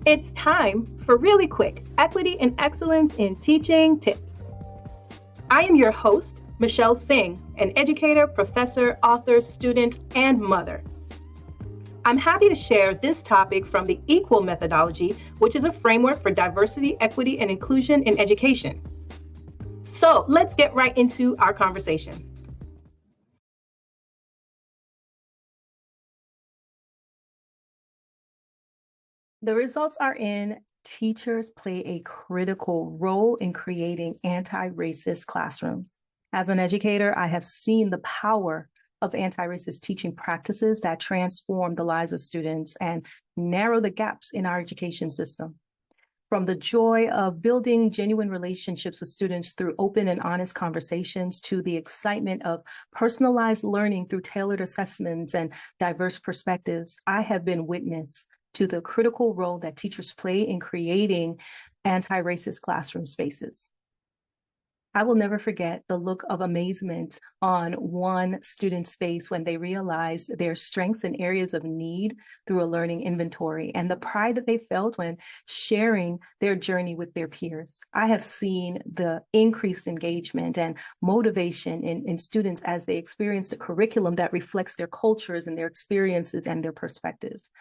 It's time for really quick equity and excellence in teaching tips. I am your host, Michelle Singh, an educator, professor, author, student, and mother. I'm happy to share this topic from the Equal methodology, which is a framework for diversity, equity, and inclusion in education. So let's get right into our conversation. The results are in. Teachers play a critical role in creating anti-racist classrooms. As an educator, I have seen the power of anti-racist teaching practices that transform the lives of students and narrow the gaps in our education system. From the joy of building genuine relationships with students through open and honest conversations to the excitement of personalized learning through tailored assessments and diverse perspectives, I have been witness to the critical role that teachers play in creating anti-racist classroom spaces. I will never forget the look of amazement on one student's face when they realized their strengths and areas of need through a learning inventory, and the pride that they felt when sharing their journey with their peers. I have seen the increased engagement and motivation in students as they experience a curriculum that reflects their cultures and their experiences and their perspectives.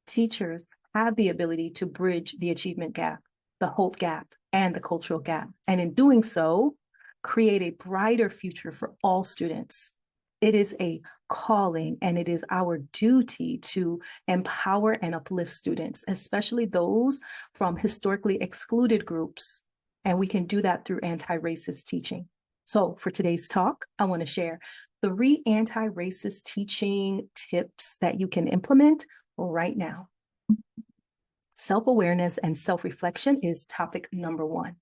Teachers have the ability to bridge the achievement gap, the hope gap, and the cultural gap, and in doing so, create a brighter future for all students. It is a calling, and it is our duty to empower and uplift students, especially those from historically excluded groups, and we can do that through anti-racist teaching. So for today's talk, I want to share 3 anti-racist teaching tips that you can implement right now. Self-awareness and self-reflection is topic number 1.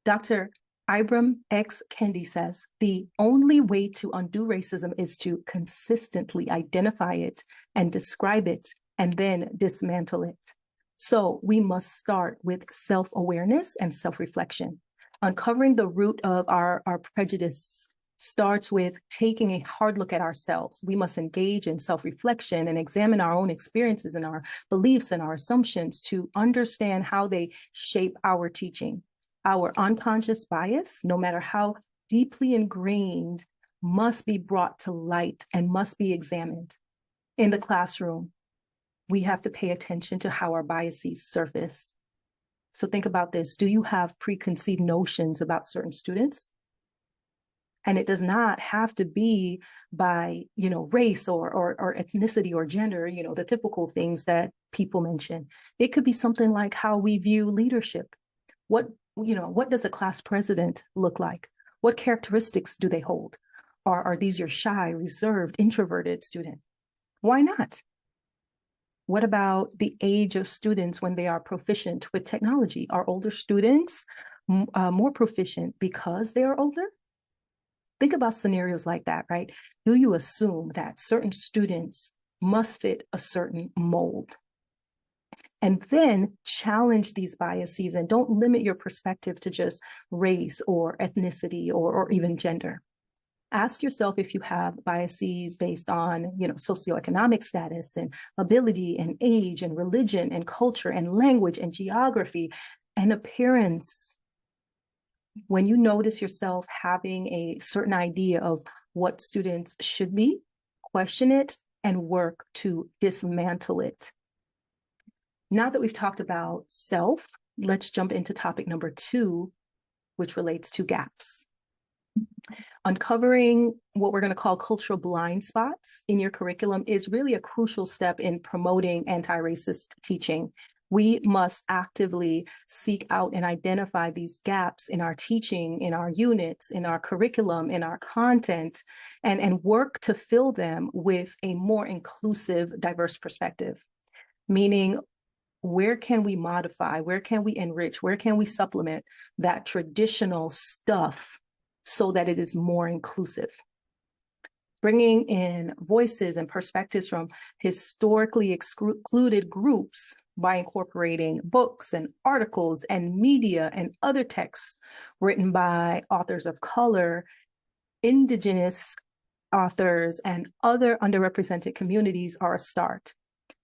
Dr. Ibram X. Kendi says, the only way to undo racism is to consistently identify it and describe it and then dismantle it. So we must start with self-awareness and self-reflection. Uncovering the root of our prejudice starts with taking a hard look at ourselves. We must engage in self-reflection and examine our own experiences and our beliefs and our assumptions to understand how they shape our teaching. Our unconscious bias, no matter how deeply ingrained, must be brought to light and must be examined. In the classroom, we have to pay attention to how our biases surface. So think about this. Do you have preconceived notions about certain students? And it does not have to be by, race or ethnicity or gender, the typical things that people mention. It could be something like how we view leadership. What does a class president look like? What characteristics do they hold? Are these your shy, reserved, introverted student? Why not? What about the age of students when they are proficient with technology? Are older students more proficient because they are older? Think about scenarios like that, right? Do you assume that certain students must fit a certain mold? And then challenge these biases and don't limit your perspective to just race or ethnicity or even gender. Ask yourself if you have biases based on, socioeconomic status and ability and age and religion and culture and language and geography and appearance. When you notice yourself having a certain idea of what students should be, question it and work to dismantle it. Now that we've talked about self, let's jump into topic number 2, which relates to gaps. Uncovering what we're going to call cultural blind spots in your curriculum is really a crucial step in promoting anti-racist teaching. We must actively seek out and identify these gaps in our teaching, in our units, in our curriculum, in our content, and work to fill them with a more inclusive, diverse perspective. Meaning, where can we modify? Where can we enrich? Where can we supplement that traditional stuff so that it is more inclusive? Bringing in voices and perspectives from historically excluded groups by incorporating books and articles and media and other texts written by authors of color, indigenous authors, and other underrepresented communities are a start.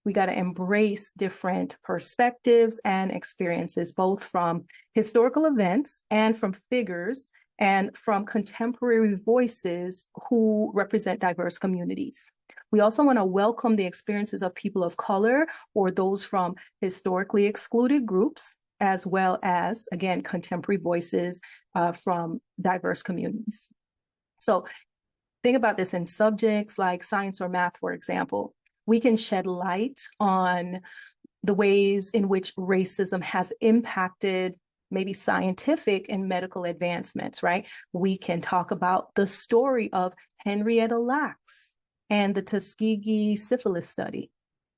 We got to embrace different perspectives and experiences, both from historical events and from figures and from contemporary voices who represent diverse communities. We also want to welcome the experiences of people of color or those from historically excluded groups, as well as, again, contemporary voices from diverse communities. So think about this in subjects like science or math, for example. We can shed light on the ways in which racism has impacted maybe scientific and medical advancements, right? We can talk about the story of Henrietta Lacks and the Tuskegee syphilis study,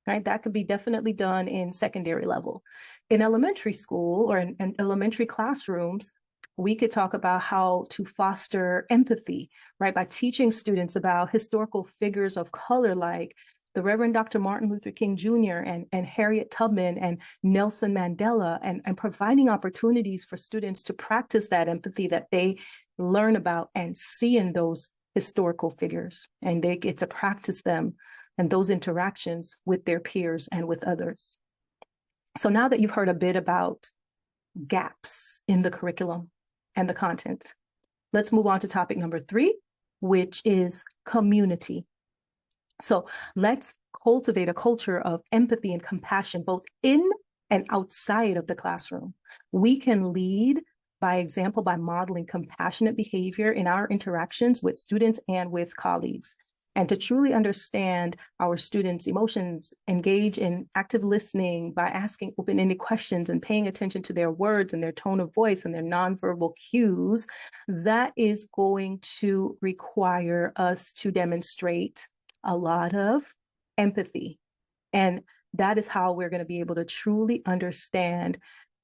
right? That could be definitely done in secondary level. In elementary school or in elementary classrooms, we could talk about how to foster empathy, right? By teaching students about historical figures of color like the Reverend Dr. Martin Luther King Jr. and Harriet Tubman and Nelson Mandela, and providing opportunities for students to practice that empathy that they learn about and see in those historical figures. And they get to practice them and those interactions with their peers and with others. So now that you've heard a bit about gaps in the curriculum and the content, let's move on to topic number 3, which is community. So let's cultivate a culture of empathy and compassion, both in and outside of the classroom. We can lead by example by modeling compassionate behavior in our interactions with students and with colleagues. And to truly understand our students' emotions, engage in active listening by asking open-ended questions and paying attention to their words and their tone of voice and their nonverbal cues, that is going to require us to demonstrate a lot of empathy. And that is how we're going to be able to truly understand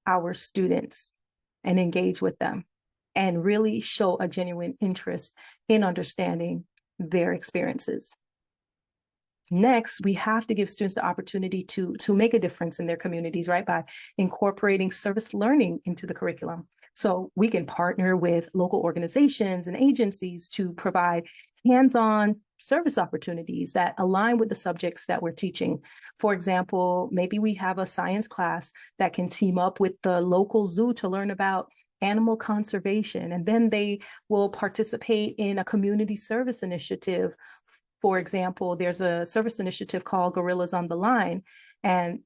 our students and engage with them and really show a genuine interest in understanding their experiences. Next, we have to give students the opportunity to make a difference in their communities, right? By incorporating service learning into the curriculum. So we can partner with local organizations and agencies to provide hands-on service opportunities that align with the subjects that we're teaching. For example, maybe we have a science class that can team up with the local zoo to learn about animal conservation, and then they will participate in a community service initiative. For example, there's a service initiative called Gorillas on the Line, and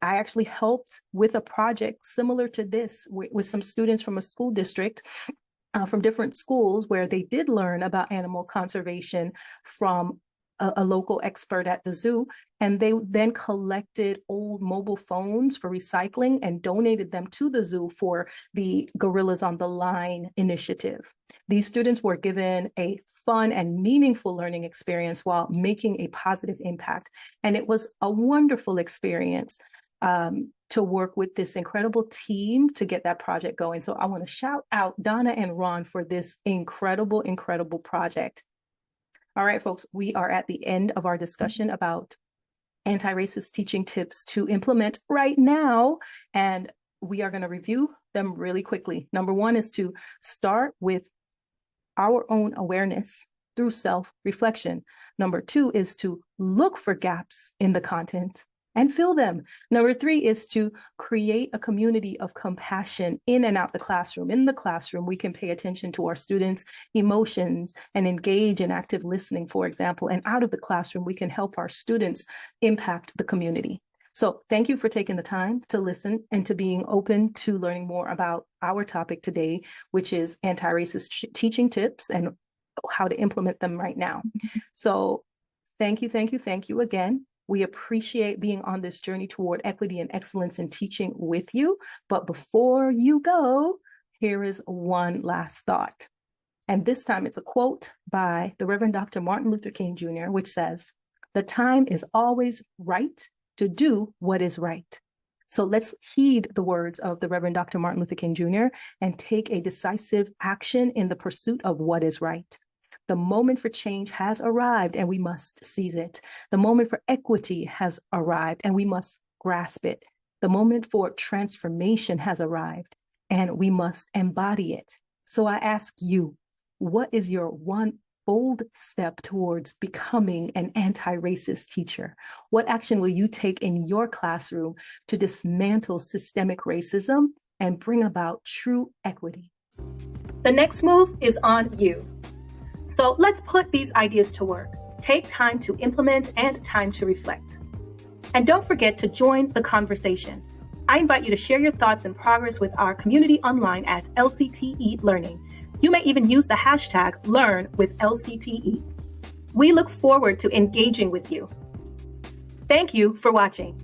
I actually helped with a project similar to this with some students from a school district, from different schools, where they did learn about animal conservation from a local expert at the zoo. And they then collected old mobile phones for recycling and donated them to the zoo for the Gorillas on the Line initiative. These students were given a fun and meaningful learning experience while making a positive impact. And it was a wonderful experience to work with this incredible team to get that project going. So I want to shout out Donna and Ron for this incredible, incredible project. All right, folks, we are at the end of our discussion about anti-racist teaching tips to implement right now. And we are going to review them really quickly. Number 1 is to start with our own awareness through self-reflection. Number 2 is to look for gaps in the content and fill them. Number 3 is to create a community of compassion in and out the classroom. In the classroom, we can pay attention to our students' emotions and engage in active listening, for example. And out of the classroom, we can help our students impact the community. So thank you for taking the time to listen and to being open to learning more about our topic today, which is anti-racist teaching tips and how to implement them right now. So thank you again. We appreciate being on this journey toward equity and excellence in teaching with you. But before you go, here is one last thought. And this time it's a quote by the Reverend Dr. Martin Luther King Jr., which says, "The time is always right to do what is right." So let's heed the words of the Reverend Dr. Martin Luther King Jr. and take a decisive action in the pursuit of what is right. The moment for change has arrived and we must seize it. The moment for equity has arrived and we must grasp it. The moment for transformation has arrived and we must embody it. So I ask you, what is your one bold step towards becoming an anti-racist teacher? What action will you take in your classroom to dismantle systemic racism and bring about true equity? The next move is on you. So let's put these ideas to work. Take time to implement and time to reflect. And don't forget to join the conversation. I invite you to share your thoughts and progress with our community online at LCT-E Learning. You may even use the hashtag #LearnWithLCT-E. We look forward to engaging with you. Thank you for watching.